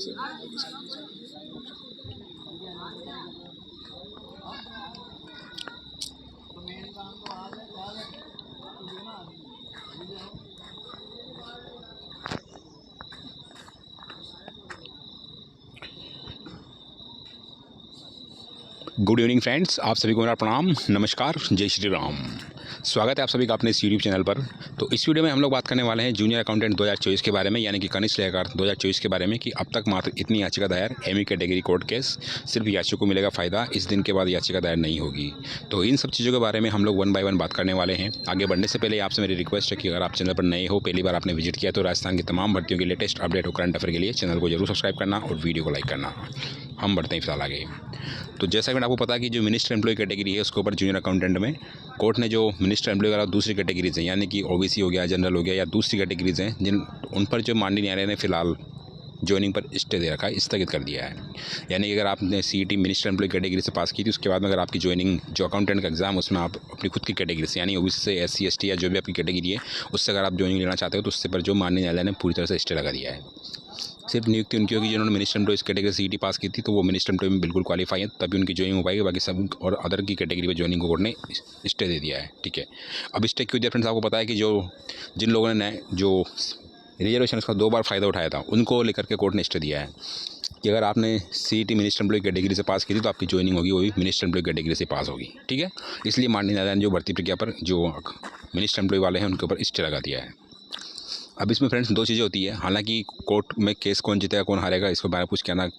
Good evening friends, आप सभी को मेरा प्रणाम, नमस्कार, जय श्री राम। स्वागत है आप सभी का अपने इस यूट्यूब चैनल पर। तो इस वीडियो में हम लोग बात करने वाले हैं जूनियर अकाउंटेंट 2024 के बारे में, यानी कि कनिष्ठ लेखाकार 2024 के बारे में कि अब तक मात्र इतनी याचिका दायर एमई कैटेगरी कोर्ट केस, सिर्फ याचिका को मिलेगा फ़ायदा, इस दिन के बाद याचिका दायर नहीं होगी। तो इन सब चीज़ों के बारे में हम लोग वन बाय वन बात करने वाले हैं। आगे बढ़ने से पहले आपसे मेरी रिक्वेस्ट है कि अगर आप चैनल पर नए हो, पहली बार आपने विजिट किया, तो राजस्थान की तमाम भर्तियों की लेटेस्ट अपडेट और करंट अफेयर के लिए चैनल को जरूर सब्सक्राइब करना और वीडियो को लाइक करना। हम बढ़ते हैं फिलहाल आगे। तो जैसा कि आपको पता है कि जो मिनिस्टर एम्प्लॉय कैटेगरी है उसके ऊपर जूनियर अकाउंटेंट में कोर्ट ने जो मिनिस्टर एम्प्लॉय वाला दूसरी कैटेगरीज हैं, यानी कि ओबीसी हो गया, जनरल हो गया या दूसरी कैटेगरीज हैं, जिन उन पर जो माननीय न्यायालय ने फिलहाल ज्वाइनिंग पर स्टे दे रखा है, स्थगित कर दिया है। यानी कि अगर आपने सीईटी मिनिस्टर एम्प्लॉय कैटेगरी से पास की थी, उसके बाद में अगर आपकी ज्वाइनिंग जो अकाउंटेंट का एग्जाम उसमें आप अपनी खुद की कैटेगरी से, यानी ओबीसी से एससी एसटी या जो भी आपकी कैटेगरी है उससे अगर आप ज्वाइनिंग लेना चाहते हो तो उससे पर जो माननीय न्यायालय ने पूरी तरह से स्टे लगा दिया है। सिर्फ नियुक्ति उनकी होगी जिन्होंने मिनिस्टर एम्प्लॉय इस कैटेगरी सीईटी पास की थी, तो वो मिनिस्टर एम्प्लॉय में बिल्कुल क्वालिफाई है, तभी उनकी ज्वाइनिंग हो पाएगी। बाकी सब और अदर की कैटेगरी में ज्वाइनिंग को कोर्ट ने स्टे दे दिया है। ठीक है, अब स्टे क्यों दिया फ्रेंड्स, आपको पता है कि जिन लोगों ने जो रिजर्वेशन का 2 बार फ़ायदा उठाया था उनको लेकर के कोर्ट ने स्टे दिया है कि अगर आपने सीईटी मिनिस्टर एम्प्लॉय कैटेगरी से पास की थी तो आपकी ज्वाइनिंग होगी वो भी मिनिस्टर एम्प्लॉय कैटेगरी से पास होगी। ठीक है, इसलिए माननीय न्यायालय ने जो भर्ती प्रक्रिया पर जो मिनिस्टर एम्प्लॉय वाले हैं उनके ऊपर स्टे लगा दिया है। अब इसमें फ्रेंड्स 2 चीज़ें होती है। हालांकि कोर्ट में केस कौन जीतेगा कौन हारेगा इसके बारे में कुछ कहना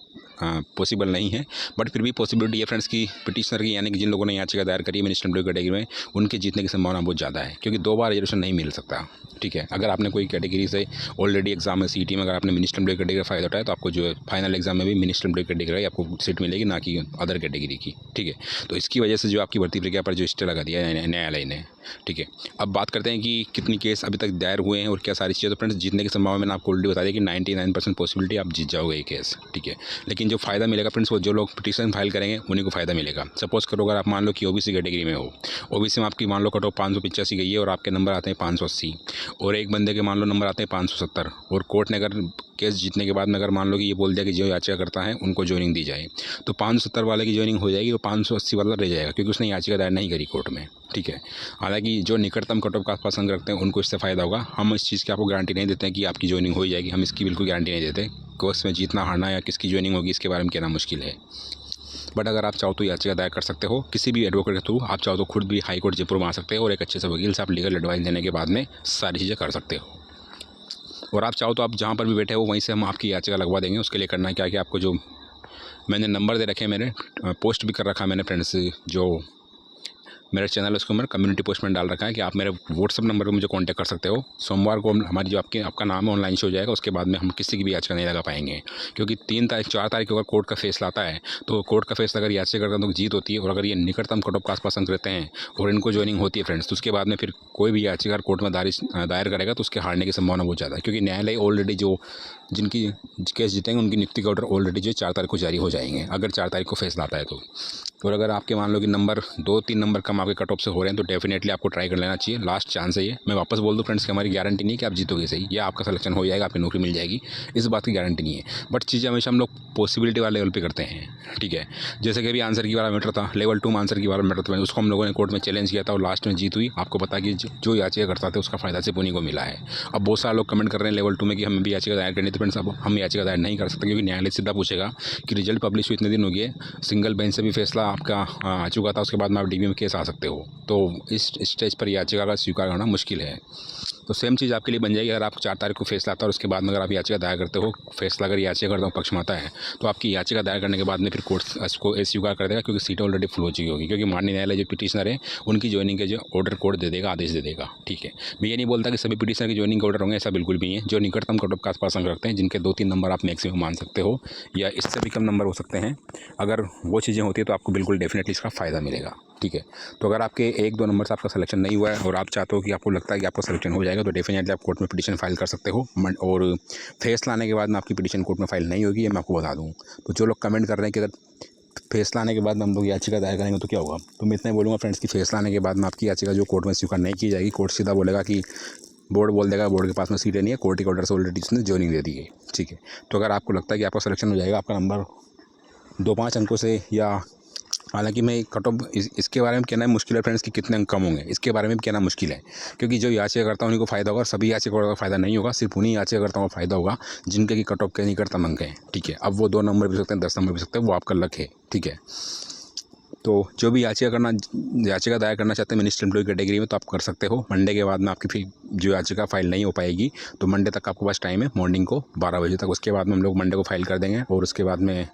पॉसिबल नहीं है, बट फिर भी पॉसिबिलिटी है फ्रेंड्स की पिटिशनर की, यानी कि जिन लोगों ने याचिका दायर करी है मिनिस्टर एम्प्लॉय कैटेगरी में, उनके जीतने की संभावना बहुत ज़्यादा है, क्योंकि 2 बार रिजर्वेशन नहीं मिल सकता। ठीक है, अगर आपने कोई कैटेगरी से ऑलरेडी एग्जाम में सीईटी में अगर आपने मिनिस्टर एम्प्लॉय कैटेगरी का फ़ायदा उठाया तो आपको जो है फाइनल एग्जाम में भी मिनिस्टर एम्प्लॉय कैटेगरी आपको सीट मिलेगी, ना कि अदर कैटेगरी की। ठीक है, तो इसकी वजह से जो आपकी भर्ती प्रक्रिया पर जो स्टे लगा दिया है न्यायालय ने। ठीक है, अब बात करते हैं कि कितनी केस अभी तक दायर हुए हैं और क्या सारी चीज़ें। तो फ्रेंड्स जीतने की संभावना मैंने आपको ऑलरेडी बता दी कि 99% पॉसिबिलिटी आप जीत जाओगे ये केस। ठीक है, लेकिन जो फ़ायदा मिलेगा फ्रेंड्स वो जो लोग पिटीशन फाइल करेंगे उन्हीं को फ़ायदा मिलेगा। सपोज करो अगर आप मान लो कि ओबीसी कैटेगरी में हो, ओबीसी में आपकी मान लो कट ऑफ 585 गई है और आपके नंबर आते हैं 580, और एक बंदे के मान लो नंबर आते हैं 570, और कोर्ट ने अगर केस जीतने के बाद में अगर मान लो कि ये बोल दिया कि जो याचिका करता है उनको ज्वाइनिंग दी जाए, तो 570 वाले की ज्वाइनिंग हो जाएगी, वो 580 वाला रह जाएगा क्योंकि उसने याचिका दायर नहीं करी कोर्ट में। ठीक है, हालांकि जो निकटतम कट ऑफ का पसंद रखते हैं उनको इससे फ़ायदा होगा। हम इस चीज़ की आपको गारंटी नहीं देते हैं कि आपकी ज्वाइनिंग हो जाएगी, हम इसकी बिल्कुल गारंटी नहीं देते। कोर्स में जीतना हारना या किसकी ज्वाइनिंग होगी इसके बारे में कहना मुश्किल है, बट अगर आप चाहो तो याचिका दायर कर सकते हो किसी भी एडवोकेट के थ्रू। आप चाहो तो खुद भी हाई कोर्ट जयपुर में आ सकते हो और एक अच्छे से वकील से आप लीगल एडवाइस देने के बाद में सारी चीज़ें कर सकते हो। और आप चाहो तो आप जहाँ पर भी बैठे हो वहीं से हम आपकी याचिका लगवा देंगे। उसके लिए करना क्या है कि आपको जो मैंने नंबर दे रखे हैं, मैंने पोस्ट भी कर रखा है मैंने फ्रेंड्स, जो मेरा चैनल है उसको मैंने कम्युनिटी पोस्ट में डाल रखा है कि आप मेरे व्हाट्सअप नंबर पर मुझे कांटेक्ट कर सकते हो। सोमवार को हमारी जो आपका नाम है ऑनलाइन शो हो जाएगा, उसके बाद में हम किसी की भी याचिका नहीं लगा पाएंगे, क्योंकि 3 तारीख 4 तारीख को अगर कोर्ट का फैसला आता है तो कोर्ट का फैसला अगर याचिका करता है तो जीत होती है, और अगर ये निकटतम कट ऑफ का आसपास अंक रहते हैं और इनको ज्वाइनिंग होती है फ्रेंड्स, तो उसके बाद में फिर कोई भी याचिका कोर्ट में दायर करेगा तो उसके हारने की संभावना बहुत ज़्यादा है, क्योंकि न्यायालय ऑलरेडी जो जिनकी केस जीतेंगे उनकी नियुक्ति के ऑर्डर ऑलरेडी जो 4 तारीख को जारी हो जाएंगे, अगर 4 तारीख को फैसला आता है तो। और अगर आपके मान लो कि नंबर 2-3 नंबर कम आपके कट ऑफ से हो रहे हैं तो डेफिनेटली आपको ट्राई कर लेना चाहिए। लास्ट चांस है ये। मैं वापस बोल दूं फ्रेंड्स कि हमारी गारंटी नहीं है कि आप जीतोगे सही या आपका सिलेक्शन हो जाएगा, आपकी नौकरी मिल जाएगी, इस बात की गारंटी नहीं है, बट चीज़ें हमेशा हम लोग पॉसिबिलिटी वाले लेवल पे करते हैं। ठीक है, जैसे कि अभी आंसर की वाला मैटर था, लेवल 2 में आंसर की वाला मैटर था, उसको हम लोगों ने कोर्ट में चैलेंज किया था और लास्ट में जीत हुई। आपको पता है कि जो याचिका करता था उसका फ़ायदा सिर्फ उन्हीं को मिला है। अब बहुत सारे लोग कमेंट कर रहे हैं लेवल 2 में कि हमें भी याचिका दायर करनी थी। फ्रेंड्स अब हम याचिका दायर नहीं कर सकते, क्योंकि न्यायालय सीधा पूछेगा कि रिजल्ट पब्लिश हुई इतने दिन हो गए, सिंगल बेंच से भी फैसला आपका आ चुका था, उसके बाद में आप डीबी में केस आ सकते हो, तो इस स्टेज पर याचिका का स्वीकार करना मुश्किल है। तो सेम चीज़ आपके लिए बन जाएगी। अगर आप 4 तारीख को फैसला आता है और उसके बाद में अगर आप याचिका दायर करते हो, फैसला अगर याचिका करता हूँ पक्ष में आता है, तो आपकी याचिका दायर करने के बाद में फिर कोर्ट इसको स्वीकार कर देगा, क्योंकि सीटें ऑलरेडी फुल हो चुकी होगी, क्योंकि माननीय न्यायालय जो पिटिशनर है उनकी ज्वाइनिंग के जो ऑर्डर कोर्ट दे देगा, आदेश दे देगा। ठीक है, मैं ये नहीं बोलता कि सभी पिटिशनर की ज्वाइनिंग के ऑर्डर होंगे, ऐसा बिल्कुल भी है। जो निकटतम कट ऑफ का आसपास अंक रखते हैं, जिनके 2-3 नंबर आप मैक्सिमम मान सकते हो या इससे भी कम नंबर हो सकते हैं, अगर वो चीज़ें होती है तो आपको बिल्कुल डेफिनेटली इसका फ़ायदा मिलेगा। ठीक है, तो अगर आपके 1-2 नंबर से आपका सिलेक्शन नहीं हुआ है और आप चाहते हो कि आपको लगता है कि आपका सिलेक्शन हो जाएगा, तो डेफिनेटली आप कोर्ट में पिटीशन फाइल कर सकते हो। और फैसला आने के बाद में आपकी पिटीशन कोर्ट में फाइल नहीं होगी, ये मैं आपको बता दूं। तो जो लोग कमेंट कर रहे हैं कि अगर फैसला आने के बाद में हम लोग याचिका दायर करेंगे तो क्या होगा, तो मैं इतना ही बोलूँगा फ्रेंड्स कि फैसला आने के बाद में आपकी याचिका जो कोर्ट में स्वीकार नहीं की जाएगी, कोर्ट सीधा बोलेगा कि बोर्ड बोल देगा बोर्ड के पास में सीटें नहीं है, कोर्ट के ऑर्डर से ऑलरेडी इसने ज्वाइनिंग दे दी है, ठीक है। तो अगर आपको लगता है कि आपका सिलेक्शन हो जाएगा, आपका नंबर 2-5 अंकों से, या हालांकि मैं कट ऑफ इसके बारे में कहना मुश्किल है फ्रेंड्स कि कितने अंक कम होंगे, इसके बारे में भी कहना मुश्किल है, क्योंकि जो याचिकाकर्ता उन्हीं को फ़ायदा होगा, सभी याचिकाकर्ताओं का फ़ायदा नहीं होगा, सिर्फ उन्हीं याचिकाकर्ताओं का फ़ायदा होगा जिनके की कट ऑफ के निकटतम अंक हैं, ठीक है। अब वो 2 नंबर भी सकते हैं, 10 नंबर भी सकते हैं, वो आपका लक है, ठीक है। तो जो भी याचिका दायर करना चाहते हैं मिनिस्टर एम्प्लॉय कैटेगरी में, तो आप कर सकते हो। मंडे के बाद में आपकी फिर जो याचिका फाइल नहीं हो पाएगी, तो मंडे तक आपके पास टाइम है, मॉर्निंग को 12 बजे तक। उसके बाद में हम लोग मंडे को फाइल कर देंगे, और उसके बाद में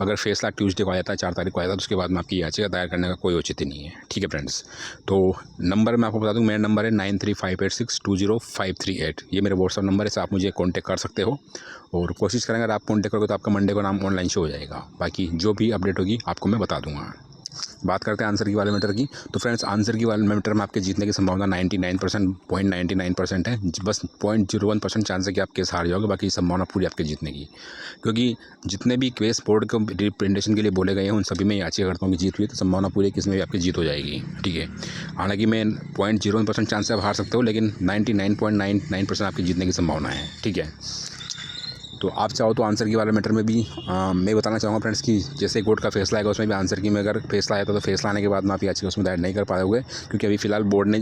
अगर फैसला ट्यूसडे को आ जाता है, 4 तारीख को आ जाता है, तो उसके बाद में आपकी याचिका दायर करने का कोई औचित्य नहीं है, ठीक है फ्रेंड्स। तो नंबर मैं आपको बता दूँ, मेरा नंबर है 9358620538। ये मेरा व्हाट्सअप नंबर है, इससे आप मुझे कॉन्टैक्ट कर सकते हो, और कोशिश करेंगे अगर आप कॉन्टैक्ट करोगे तो आपका मंडे को नाम ऑनलाइन शो हो जाएगा। बाकी जो भी अपडेट होगी आपको मैं बता दूँगा। बात करते हैं आंसर की वाले मैटर की। तो फ्रेंड्स, आंसर की वाले मैटर में आपके जीतने की संभावना 99% है। बस 0.01% चांस है कि आप केस हार जाओगे, बाकी संभावना पूरी आपके जीतने की, क्योंकि जितने भी केस बोर्ड को रिप्रेजेंटेशन के लिए बोले गए हैं उन सभी में याचिकाकर्ताओं की जीत हुई है, तो संभावना पूरी है कि इसमें भी आपकी जीत हो जाएगी, ठीक है। हालांकि मैं 0.01% चांस से आप हार सकते हो, लेकिन 99.99% आपकी जीतने की संभावना है, ठीक है। तो आप चाहो तो आंसर की वाले मैटर में भी मैं बताना चाहूँगा फ्रेंड्स कि जैसे कोर्ट का फैसला आएगा उसमें भी आंसर की में अगर फैसला आया तो फैसला आने के बाद में आप याचिका उसमें दायर नहीं कर पाओगे, क्योंकि अभी फिलहाल बोर्ड ने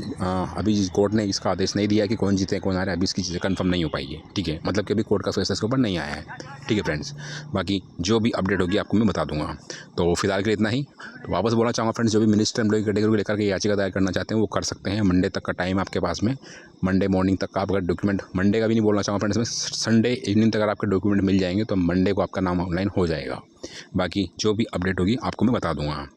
अभी कोर्ट ने इसका आदेश नहीं दिया कि कौन जीते कौन हारे, अभी इसकी चीज़ें कंफर्म नहीं हो पाई है, ठीक है। मतलब कि अभी कोर्ट का फैसला इसके ऊपर नहीं आया है, ठीक है फ्रेंड्स। बाकी जो भी अपडेट होगी आपको मैं बता दूँगा। तो फिलहाल के लिए इतना ही। तो वापस बोलना चाहूँगा फ्रेंड्स, जो भी मिनिस्टर एम्प्लॉय कैटेगरी को लेकर के याचिका दायर करना चाहते हैं वो कर सकते हैं। मंडे तक का टाइम आपके पास में, मंडे मॉर्निंग तक का आप अगर डॉक्यूमेंट, मंडे का भी नहीं बोलना चाहूँगा फ्रेंड्स, में संडे इवनिंग तक अगर आपके डॉक्यूमेंट मिल जाएंगे तो मंडे को आपका नाम ऑनलाइन हो जाएगा। बाकी जो भी अपडेट होगी आपको मैं बता दूंगा।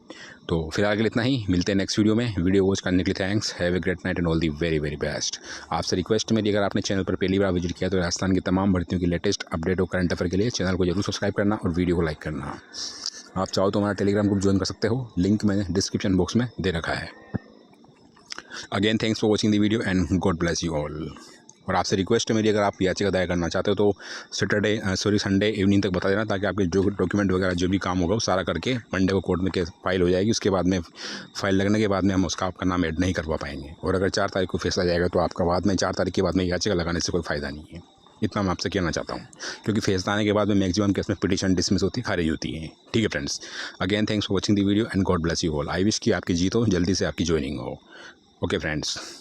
तो फिलहाल के लिए इतना ही, मिलते हैं नेक्स्ट वीडियो में। वीडियो वॉच करने के लिए thanks, have a great night and all the very very best. आपसे रिक्वेस्ट मेरी, अगर आपने चैनल पर पहली बार विजिट किया तो राजस्थान की तमाम भर्तियों की लेटेस्ट अपडेट और करंट अफेयर के लिए चैनल को जरूर सब्सक्राइब करना और वीडियो को लाइक करना। आप चाहो तो हमारा टेलीग्राम ग्रुप ज्वाइन कर सकते हो, लिंक मैंने डिस्क्रिप्शन बॉक्स में दे रखा है। Again thanks for watching the video and God bless you all. और आपसे रिक्वेस्ट है मेरी, अगर आप याचिका दायर करना चाहते हो तो संडे इवनिंग तक बता देना, ताकि आपके जो डॉक्यूमेंट वगैरह जो भी काम होगा वो सारा करके मंडे को कोर्ट में केस फाइल हो जाएगी। उसके बाद में फाइल लगने के बाद में हम उसका आपका नाम ऐड नहीं करवा पाएंगे, और अगर 4 तारीख को फैसला जाएगा तो आपका बाद में 4 तारीख के बाद में याचिका लगाने से कोई फ़ायदा नहीं है। इतना मैं आपसे कहना चाहता हूँ, क्योंकि फैसला आने के बाद में मैक्सिमम केस में पिटीशन डिसमिस होती है, खारिज होती है, ठीक है friends. Again thanks for watching the video and God bless you all. I wish कि आपकी जीत हो, जल्दी से आपकी ज्वाइनिंग हो। Okay friends.